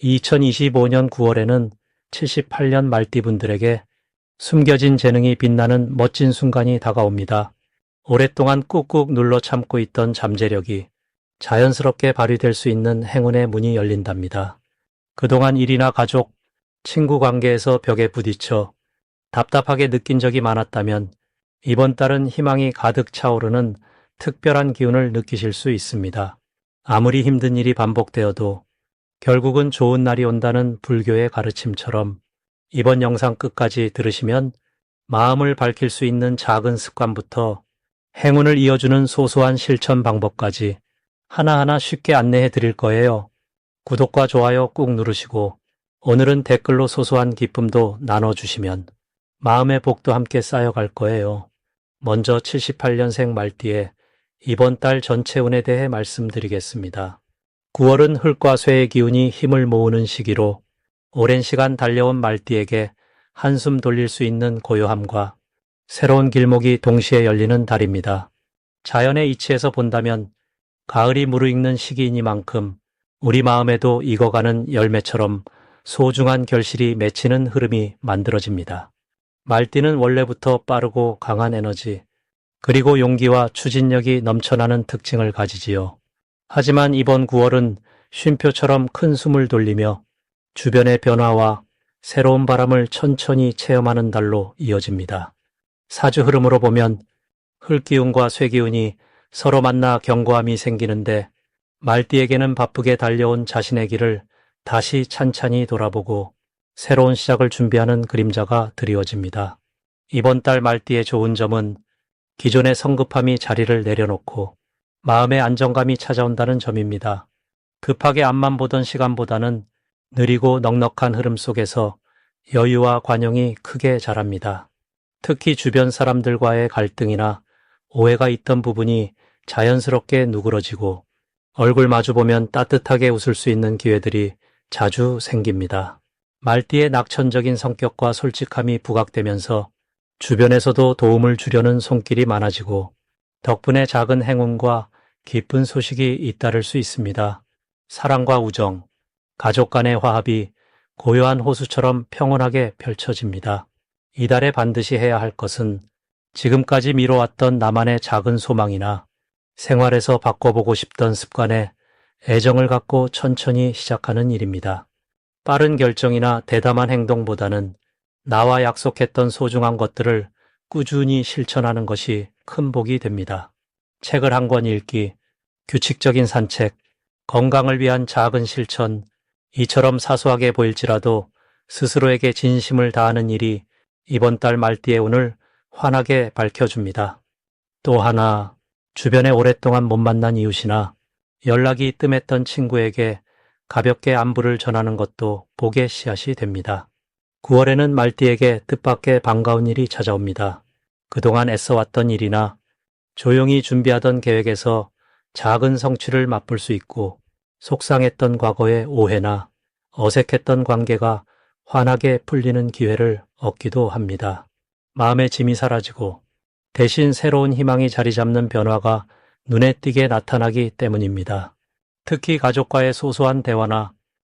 2025년 9월에는 78년 말띠분들에게 숨겨진 재능이 빛나는 멋진 순간이 다가옵니다. 오랫동안 꾹꾹 눌러 참고 있던 잠재력이 자연스럽게 발휘될 수 있는 행운의 문이 열린답니다. 그동안 일이나 가족, 친구 관계에서 벽에 부딪혀 답답하게 느낀 적이 많았다면 이번 달은 희망이 가득 차오르는 특별한 기운을 느끼실 수 있습니다. 아무리 힘든 일이 반복되어도 결국은 좋은 날이 온다는 불교의 가르침처럼 이번 영상 끝까지 들으시면 마음을 밝힐 수 있는 작은 습관부터 행운을 이어주는 소소한 실천 방법까지 하나하나 쉽게 안내해 드릴 거예요. 구독과 좋아요 꾹 누르시고 오늘은 댓글로 소소한 기쁨도 나눠주시면 마음의 복도 함께 쌓여갈 거예요. 먼저 78년생 말띠의 이번 달 전체 운에 대해 말씀드리겠습니다. 9월은 흙과 쇠의 기운이 힘을 모으는 시기로 오랜 시간 달려온 말띠에게 한숨 돌릴 수 있는 고요함과 새로운 길목이 동시에 열리는 달입니다. 자연의 이치에서 본다면 가을이 무르익는 시기이니만큼 우리 마음에도 익어가는 열매처럼 소중한 결실이 맺히는 흐름이 만들어집니다. 말띠는 원래부터 빠르고 강한 에너지, 그리고 용기와 추진력이 넘쳐나는 특징을 가지지요. 하지만 이번 9월은 쉼표처럼 큰 숨을 돌리며 주변의 변화와 새로운 바람을 천천히 체험하는 달로 이어집니다. 사주 흐름으로 보면 흙기운과 쇠기운이 서로 만나 견고함이 생기는데 말띠에게는 바쁘게 달려온 자신의 길을 다시 찬찬히 돌아보고 새로운 시작을 준비하는 그림자가 드리워집니다. 이번 달 말띠의 좋은 점은 기존의 성급함이 자리를 내려놓고 마음의 안정감이 찾아온다는 점입니다. 급하게 앞만 보던 시간보다는 느리고 넉넉한 흐름 속에서 여유와 관용이 크게 자랍니다. 특히 주변 사람들과의 갈등이나 오해가 있던 부분이 자연스럽게 누그러지고 얼굴 마주보면 따뜻하게 웃을 수 있는 기회들이 자주 생깁니다. 말띠의 낙천적인 성격과 솔직함이 부각되면서 주변에서도 도움을 주려는 손길이 많아지고 덕분에 작은 행운과 기쁜 소식이 잇따를 수 있습니다. 사랑과 우정, 가족 간의 화합이 고요한 호수처럼 평온하게 펼쳐집니다. 이달에 반드시 해야 할 것은 지금까지 미뤄왔던 나만의 작은 소망이나 생활에서 바꿔보고 싶던 습관에 애정을 갖고 천천히 시작하는 일입니다. 빠른 결정이나 대담한 행동보다는 나와 약속했던 소중한 것들을 꾸준히 실천하는 것이 큰 복이 됩니다. 책을 한 권 읽기, 규칙적인 산책, 건강을 위한 작은 실천, 이처럼 사소하게 보일지라도 스스로에게 진심을 다하는 일이 이번 달 말띠의 운을 환하게 밝혀줍니다. 또 하나, 주변에 오랫동안 못 만난 이웃이나 연락이 뜸했던 친구에게 가볍게 안부를 전하는 것도 복의 씨앗이 됩니다. 9월에는 말띠에게 뜻밖의 반가운 일이 찾아옵니다. 그동안 애써왔던 일이나 조용히 준비하던 계획에서 작은 성취를 맛볼 수 있고 속상했던 과거의 오해나 어색했던 관계가 환하게 풀리는 기회를 얻기도 합니다. 마음의 짐이 사라지고 대신 새로운 희망이 자리 잡는 변화가 눈에 띄게 나타나기 때문입니다. 특히 가족과의 소소한 대화나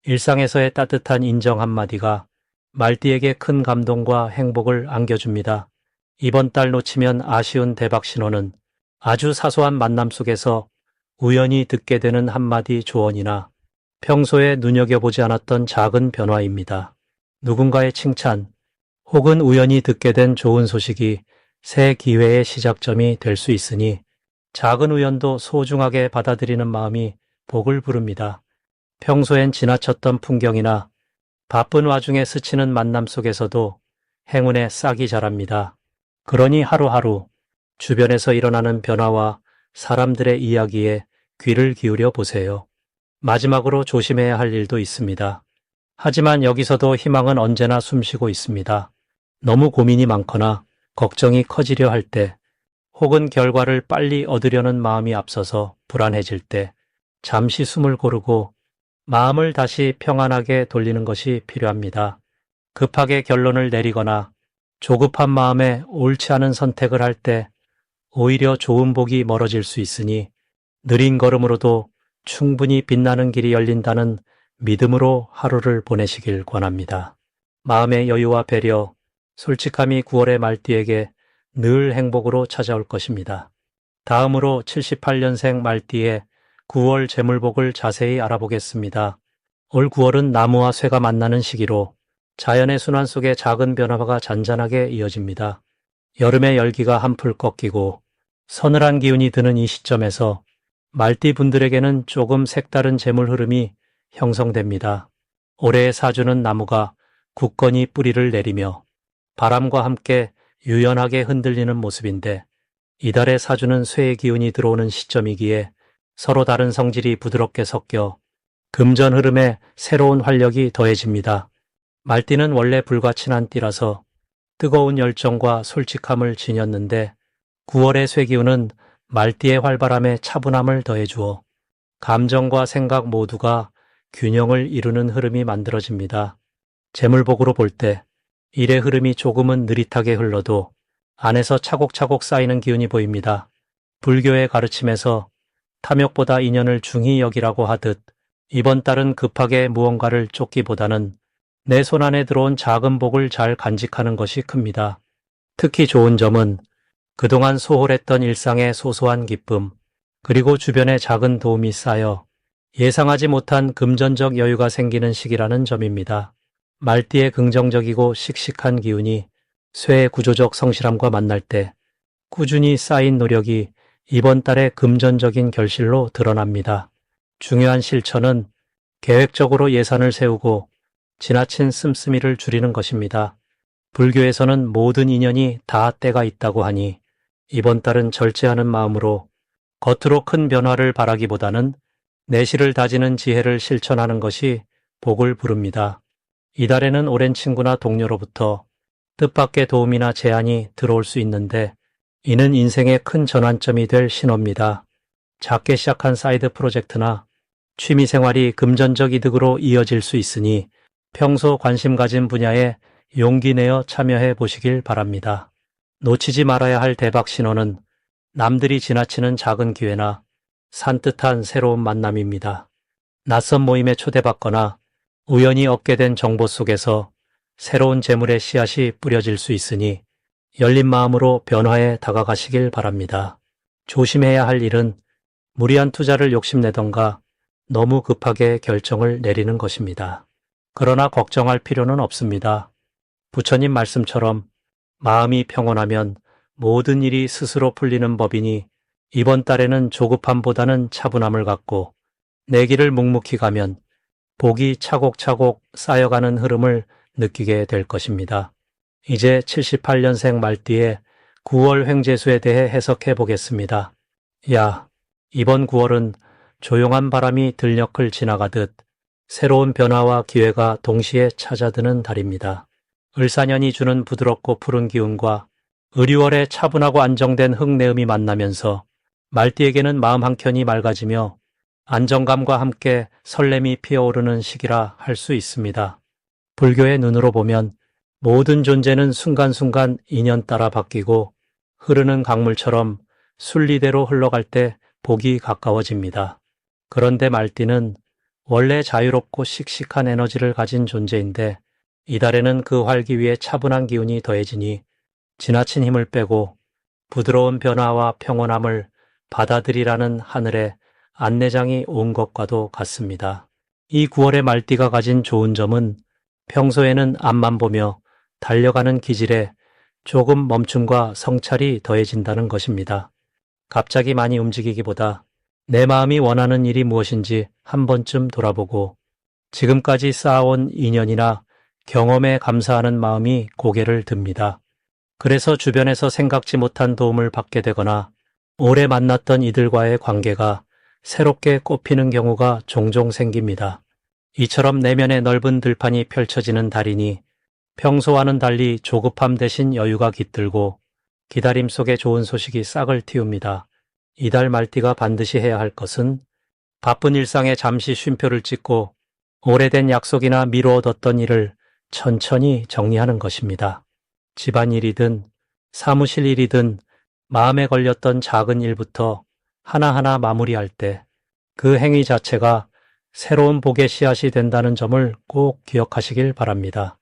일상에서의 따뜻한 인정 한마디가 말띠에게 큰 감동과 행복을 안겨줍니다. 이번 달 놓치면 아쉬운 대박 신호는 아주 사소한 만남 속에서 우연히 듣게 되는 한마디 조언이나 평소에 눈여겨보지 않았던 작은 변화입니다. 누군가의 칭찬 혹은 우연히 듣게 된 좋은 소식이 새 기회의 시작점이 될 수 있으니 작은 우연도 소중하게 받아들이는 마음이 복을 부릅니다. 평소엔 지나쳤던 풍경이나 바쁜 와중에 스치는 만남 속에서도 행운의 싹이 자랍니다. 그러니 하루하루 주변에서 일어나는 변화와 사람들의 이야기에 귀를 기울여 보세요. 마지막으로 조심해야 할 일도 있습니다. 하지만 여기서도 희망은 언제나 숨쉬고 있습니다. 너무 고민이 많거나 걱정이 커지려 할 때, 혹은 결과를 빨리 얻으려는 마음이 앞서서 불안해질 때 잠시 숨을 고르고 마음을 다시 평안하게 돌리는 것이 필요합니다. 급하게 결론을 내리거나 조급한 마음에 옳지 않은 선택을 할 때 오히려 좋은 복이 멀어질 수 있으니 느린 걸음으로도 충분히 빛나는 길이 열린다는 믿음으로 하루를 보내시길 권합니다. 마음의 여유와 배려, 솔직함이 9월의 말띠에게 늘 행복으로 찾아올 것입니다. 다음으로 78년생 말띠의 9월 재물복을 자세히 알아보겠습니다. 올 9월은 나무와 쇠가 만나는 시기로 자연의 순환 속에 작은 변화가 잔잔하게 이어집니다. 여름의 열기가 한풀 꺾이고 서늘한 기운이 드는 이 시점에서 말띠 분들에게는 조금 색다른 재물 흐름이 형성됩니다. 올해의 사주는 나무가 굳건히 뿌리를 내리며 바람과 함께 유연하게 흔들리는 모습인데, 이달의 사주는 쇠의 기운이 들어오는 시점이기에 서로 다른 성질이 부드럽게 섞여 금전 흐름에 새로운 활력이 더해집니다. 말띠는 원래 불과 친한 띠라서 뜨거운 열정과 솔직함을 지녔는데 9월의 쇠기운은 말띠의 활발함에 차분함을 더해주어 감정과 생각 모두가 균형을 이루는 흐름이 만들어집니다. 재물복으로 볼 때 일의 흐름이 조금은 느릿하게 흘러도 안에서 차곡차곡 쌓이는 기운이 보입니다. 불교의 가르침에서 탐욕보다 인연을 중히 여기라고 하듯 이번 달은 급하게 무언가를 쫓기보다는 내 손 안에 들어온 작은 복을 잘 간직하는 것이 큽니다. 특히 좋은 점은 그동안 소홀했던 일상의 소소한 기쁨, 그리고 주변의 작은 도움이 쌓여 예상하지 못한 금전적 여유가 생기는 시기라는 점입니다. 말띠의 긍정적이고 씩씩한 기운이 쇠의 구조적 성실함과 만날 때 꾸준히 쌓인 노력이 이번 달의 금전적인 결실로 드러납니다. 중요한 실천은 계획적으로 예산을 세우고 지나친 씀씀이를 줄이는 것입니다. 불교에서는 모든 인연이 다 때가 있다고 하니 이번 달은 절제하는 마음으로 겉으로 큰 변화를 바라기보다는 내실을 다지는 지혜를 실천하는 것이 복을 부릅니다. 이달에는 오랜 친구나 동료로부터 뜻밖의 도움이나 제안이 들어올 수 있는데, 이는 인생의 큰 전환점이 될 신호입니다. 작게 시작한 사이드 프로젝트나 취미 생활이 금전적 이득으로 이어질 수 있으니 평소 관심 가진 분야에 용기 내어 참여해 보시길 바랍니다. 놓치지 말아야 할 대박 신호는 남들이 지나치는 작은 기회나 산뜻한 새로운 만남입니다. 낯선 모임에 초대받거나 우연히 얻게 된 정보 속에서 새로운 재물의 씨앗이 뿌려질 수 있으니 열린 마음으로 변화에 다가가시길 바랍니다. 조심해야 할 일은 무리한 투자를 욕심내던가 너무 급하게 결정을 내리는 것입니다. 그러나 걱정할 필요는 없습니다. 부처님 말씀처럼 마음이 평온하면 모든 일이 스스로 풀리는 법이니 이번 달에는 조급함보다는 차분함을 갖고 내 길을 묵묵히 가면 복이 차곡차곡 쌓여가는 흐름을 느끼게 될 것입니다. 이제 78년생 말띠의 9월 횡재수에 대해 해석해 보겠습니다. 야, 이번 9월은 조용한 바람이 들녘을 지나가듯 새로운 변화와 기회가 동시에 찾아드는 달입니다. 을사년이 주는 부드럽고 푸른 기운과 을유월의 차분하고 안정된 흙내음이 만나면서 말띠에게는 마음 한켠이 맑아지며 안정감과 함께 설렘이 피어오르는 시기라 할 수 있습니다. 불교의 눈으로 보면 모든 존재는 순간순간 인연 따라 바뀌고 흐르는 강물처럼 순리대로 흘러갈 때 복이 가까워집니다. 그런데 말띠는 원래 자유롭고 씩씩한 에너지를 가진 존재인데 이달에는 그 활기 위에 차분한 기운이 더해지니 지나친 힘을 빼고 부드러운 변화와 평온함을 받아들이라는 하늘의 안내장이 온 것과도 같습니다. 이 9월의 말띠가 가진 좋은 점은 평소에는 앞만 보며 달려가는 기질에 조금 멈춤과 성찰이 더해진다는 것입니다. 갑자기 많이 움직이기보다 내 마음이 원하는 일이 무엇인지 한 번쯤 돌아보고 지금까지 쌓아온 인연이나 경험에 감사하는 마음이 고개를 듭니다. 그래서 주변에서 생각지 못한 도움을 받게 되거나 오래 만났던 이들과의 관계가 새롭게 꽃피는 경우가 종종 생깁니다. 이처럼 내면의 넓은 들판이 펼쳐지는 달이니 평소와는 달리 조급함 대신 여유가 깃들고 기다림 속에 좋은 소식이 싹을 틔웁니다. 이달 말띠가 반드시 해야 할 것은 바쁜 일상에 잠시 쉼표를 찍고 오래된 약속이나 미루어뒀던 일을 천천히 정리하는 것입니다. 집안일이든 사무실 일이든 마음에 걸렸던 작은 일부터 하나하나 마무리할 때 그 행위 자체가 새로운 복의 씨앗이 된다는 점을 꼭 기억하시길 바랍니다.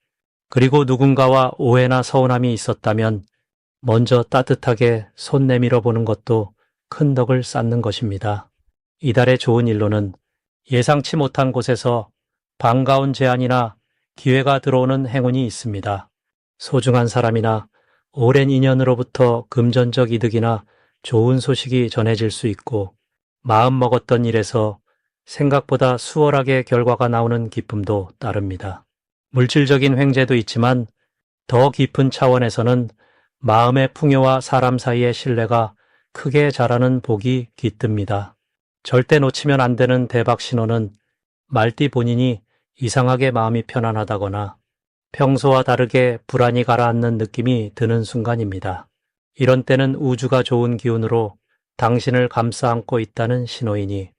그리고 누군가와 오해나 서운함이 있었다면 먼저 따뜻하게 손 내밀어 보는 것도 큰 덕을 쌓는 것입니다. 이달의 좋은 일로는 예상치 못한 곳에서 반가운 제안이나 기회가 들어오는 행운이 있습니다. 소중한 사람이나 오랜 인연으로부터 금전적 이득이나 좋은 소식이 전해질 수 있고, 마음 먹었던 일에서 생각보다 수월하게 결과가 나오는 기쁨도 따릅니다. 물질적인 횡재도 있지만 더 깊은 차원에서는 마음의 풍요와 사람 사이의 신뢰가 크게 자라는 복이 깃듭니다. 절대 놓치면 안 되는 대박 신호는 말띠 본인이 이상하게 마음이 편안하다거나 평소와 다르게 불안이 가라앉는 느낌이 드는 순간입니다. 이런 때는 우주가 좋은 기운으로 당신을 감싸 안고 있다는 신호이니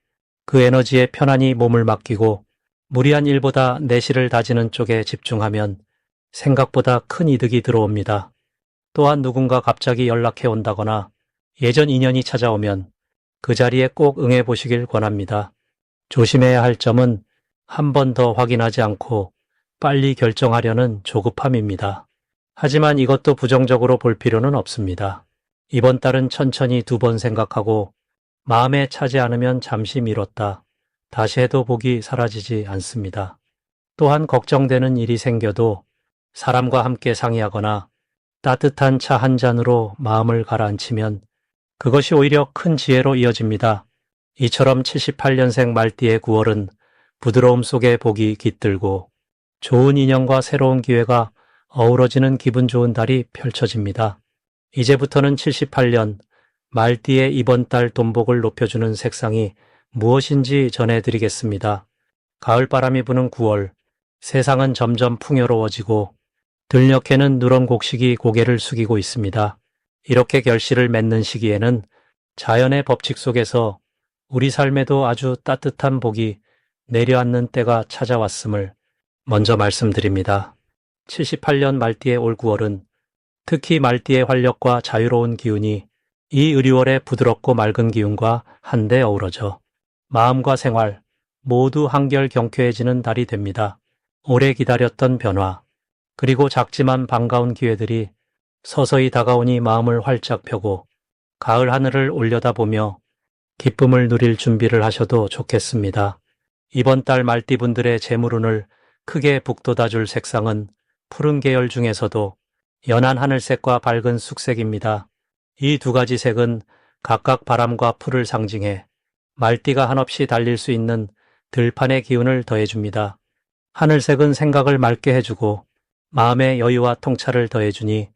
그 에너지에 편안히 몸을 맡기고 무리한 일보다 내실을 다지는 쪽에 집중하면 생각보다 큰 이득이 들어옵니다. 또한 누군가 갑자기 연락해 온다거나 예전 인연이 찾아오면 그 자리에 꼭 응해 보시길 권합니다. 조심해야 할 점은 한 번 더 확인하지 않고 빨리 결정하려는 조급함입니다. 하지만 이것도 부정적으로 볼 필요는 없습니다. 이번 달은 천천히 2번 생각하고 마음에 차지 않으면 잠시 미뤘다. 다시 해도 복이 사라지지 않습니다. 또한 걱정되는 일이 생겨도 사람과 함께 상의하거나 따뜻한 차 한 잔으로 마음을 가라앉히면 그것이 오히려 큰 지혜로 이어집니다. 이처럼 78년생 말띠의 9월은 부드러움 속에 복이 깃들고 좋은 인연과 새로운 기회가 어우러지는 기분 좋은 달이 펼쳐집니다. 이제부터는 78년 말띠의 이번 달 돈복을 높여주는 색상이 무엇인지 전해드리겠습니다. 가을바람이 부는 9월, 세상은 점점 풍요로워지고 들녘에는 누런 곡식이 고개를 숙이고 있습니다. 이렇게 결실을 맺는 시기에는 자연의 법칙 속에서 우리 삶에도 아주 따뜻한 복이 내려앉는 때가 찾아왔음을 먼저 말씀드립니다. 78년 말띠의 올 9월은 특히 말띠의 활력과 자유로운 기운이 이 의류월의 부드럽고 맑은 기운과 한데 어우러져 마음과 생활 모두 한결 경쾌해지는 달이 됩니다. 오래 기다렸던 변화, 그리고 작지만 반가운 기회들이 서서히 다가오니 마음을 활짝 펴고 가을 하늘을 올려다보며 기쁨을 누릴 준비를 하셔도 좋겠습니다. 이번 달 말띠분들의 재물운을 크게 북돋아줄 색상은 푸른 계열 중에서도 연한 하늘색과 밝은 쑥색입니다. 이 두 가지 색은 각각 바람과 풀을 상징해 말띠가 한없이 달릴 수 있는 들판의 기운을 더해줍니다. 하늘색은 생각을 맑게 해주고 마음의 여유와 통찰을 더해주니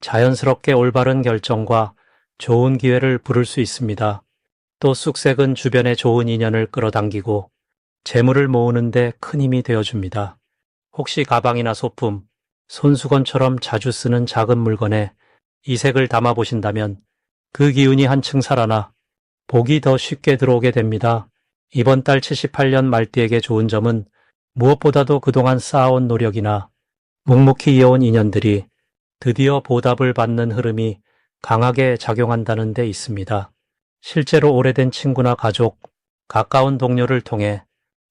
자연스럽게 올바른 결정과 좋은 기회를 부를 수 있습니다. 또 쑥색은 주변에 좋은 인연을 끌어당기고 재물을 모으는 데 큰 힘이 되어줍니다. 혹시 가방이나 소품, 손수건처럼 자주 쓰는 작은 물건에 이 색을 담아보신다면 그 기운이 한층 살아나 복이 더 쉽게 들어오게 됩니다. 이번 달 78년 말띠에게 좋은 점은 무엇보다도 그동안 쌓아온 노력이나 묵묵히 이어온 인연들이 드디어 보답을 받는 흐름이 강하게 작용한다는 데 있습니다. 실제로 오래된 친구나 가족, 가까운 동료를 통해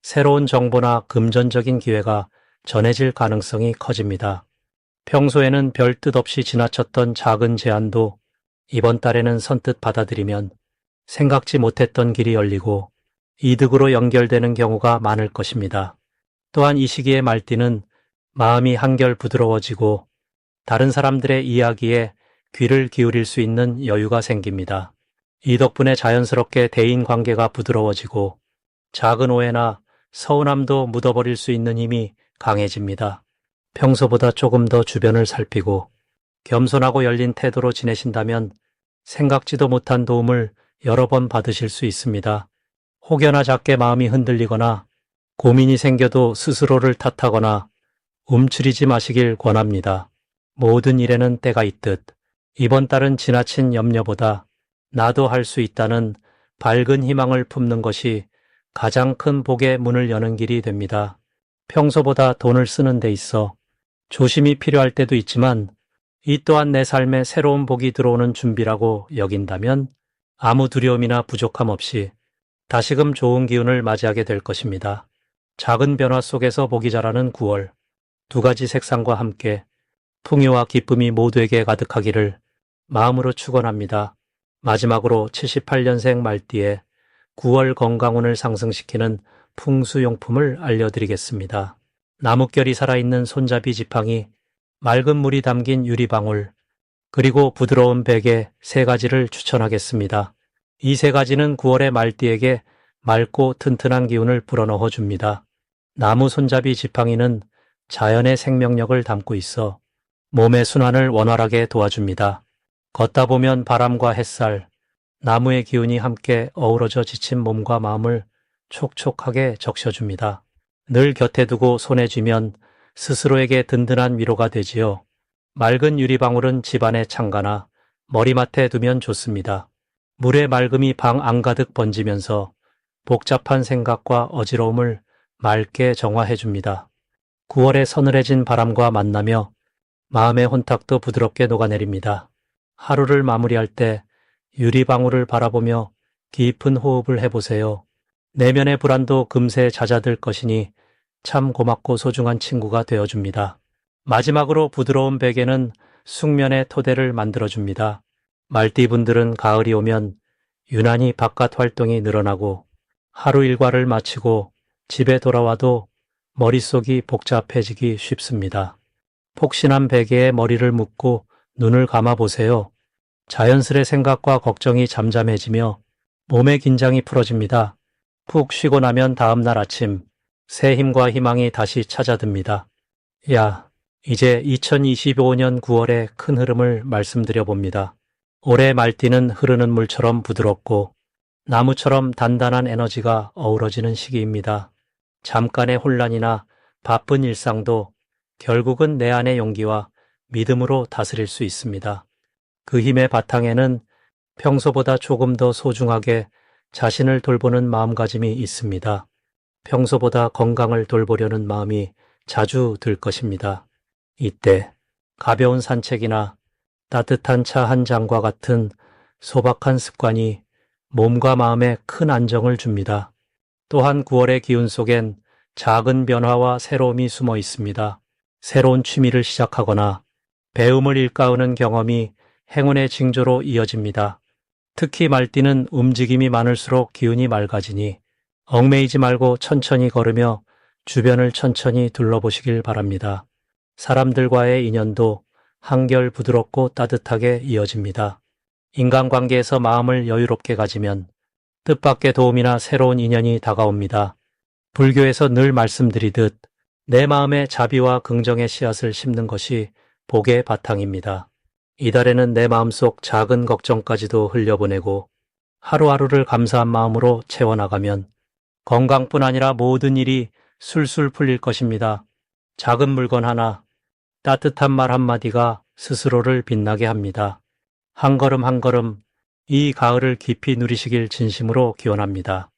새로운 정보나 금전적인 기회가 전해질 가능성이 커집니다. 평소에는 별 뜻 없이 지나쳤던 작은 제안도 이번 달에는 선뜻 받아들이면 생각지 못했던 길이 열리고 이득으로 연결되는 경우가 많을 것입니다. 또한 이 시기의 말띠는 마음이 한결 부드러워지고 다른 사람들의 이야기에 귀를 기울일 수 있는 여유가 생깁니다. 이 덕분에 자연스럽게 대인 관계가 부드러워지고 작은 오해나 서운함도 묻어버릴 수 있는 힘이 강해집니다. 평소보다 조금 더 주변을 살피고 겸손하고 열린 태도로 지내신다면 생각지도 못한 도움을 여러 번 받으실 수 있습니다. 혹여나 작게 마음이 흔들리거나 고민이 생겨도 스스로를 탓하거나 움츠리지 마시길 권합니다. 모든 일에는 때가 있듯 이번 달은 지나친 염려보다 나도 할 수 있다는 밝은 희망을 품는 것이 가장 큰 복의 문을 여는 길이 됩니다. 평소보다 돈을 쓰는 데 있어 조심이 필요할 때도 있지만 이 또한 내 삶에 새로운 복이 들어오는 준비라고 여긴다면 아무 두려움이나 부족함 없이 다시금 좋은 기운을 맞이하게 될 것입니다. 작은 변화 속에서 복이 자라는 9월. 두 가지 색상과 함께 풍요와 기쁨이 모두에게 가득하기를 마음으로 축원합니다. 마지막으로 78년생 말띠의 9월 건강운을 상승시키는 풍수용품을 알려드리겠습니다. 나뭇결이 살아있는 손잡이 지팡이, 맑은 물이 담긴 유리방울, 그리고 부드러운 베개 3가지를 추천하겠습니다. 이 3가지는 9월의 말띠에게 맑고 튼튼한 기운을 불어넣어 줍니다. 나무 손잡이 지팡이는 자연의 생명력을 담고 있어 몸의 순환을 원활하게 도와줍니다. 걷다 보면 바람과 햇살, 나무의 기운이 함께 어우러져 지친 몸과 마음을 촉촉하게 적셔줍니다. 늘 곁에 두고 손에 쥐면 스스로에게 든든한 위로가 되지요. 맑은 유리방울은 집안의 창가나 머리맡에 두면 좋습니다. 물의 맑음이 방 안가득 번지면서 복잡한 생각과 어지러움을 맑게 정화해줍니다. 9월의 서늘해진 바람과 만나며 마음의 혼탁도 부드럽게 녹아내립니다. 하루를 마무리할 때 유리방울을 바라보며 깊은 호흡을 해보세요. 내면의 불안도 금세 잦아들 것이니 참 고맙고 소중한 친구가 되어줍니다. 마지막으로 부드러운 베개는 숙면의 토대를 만들어줍니다. 말띠분들은 가을이 오면 유난히 바깥 활동이 늘어나고 하루 일과를 마치고 집에 돌아와도 머릿속이 복잡해지기 쉽습니다. 폭신한 베개에 머리를 묶고 눈을 감아보세요. 자연스레 생각과 걱정이 잠잠해지며 몸의 긴장이 풀어집니다. 푹 쉬고 나면 다음날 아침 새 힘과 희망이 다시 찾아듭니다. 야, 이제 2025년 9월의 큰 흐름을 말씀드려 봅니다. 올해 말띠는 흐르는 물처럼 부드럽고 나무처럼 단단한 에너지가 어우러지는 시기입니다. 잠깐의 혼란이나 바쁜 일상도 결국은 내 안의 용기와 믿음으로 다스릴 수 있습니다. 그 힘의 바탕에는 평소보다 조금 더 소중하게 자신을 돌보는 마음가짐이 있습니다. 평소보다 건강을 돌보려는 마음이 자주 들 것입니다. 이때 가벼운 산책이나 따뜻한 차 한 잔과 같은 소박한 습관이 몸과 마음에 큰 안정을 줍니다. 또한 9월의 기운 속엔 작은 변화와 새로움이 숨어 있습니다. 새로운 취미를 시작하거나 배움을 일깨우는 경험이 행운의 징조로 이어집니다. 특히 말띠는 움직임이 많을수록 기운이 맑아지니 얽매이지 말고 천천히 걸으며 주변을 천천히 둘러보시길 바랍니다. 사람들과의 인연도 한결 부드럽고 따뜻하게 이어집니다. 인간관계에서 마음을 여유롭게 가지면 뜻밖의 도움이나 새로운 인연이 다가옵니다. 불교에서 늘 말씀드리듯 내 마음에 자비와 긍정의 씨앗을 심는 것이 복의 바탕입니다. 이달에는 내 마음속 작은 걱정까지도 흘려보내고 하루하루를 감사한 마음으로 채워나가면 건강뿐 아니라 모든 일이 술술 풀릴 것입니다. 작은 물건 하나, 따뜻한 말 한마디가 스스로를 빛나게 합니다. 한 걸음 한 걸음 이 가을을 깊이 누리시길 진심으로 기원합니다.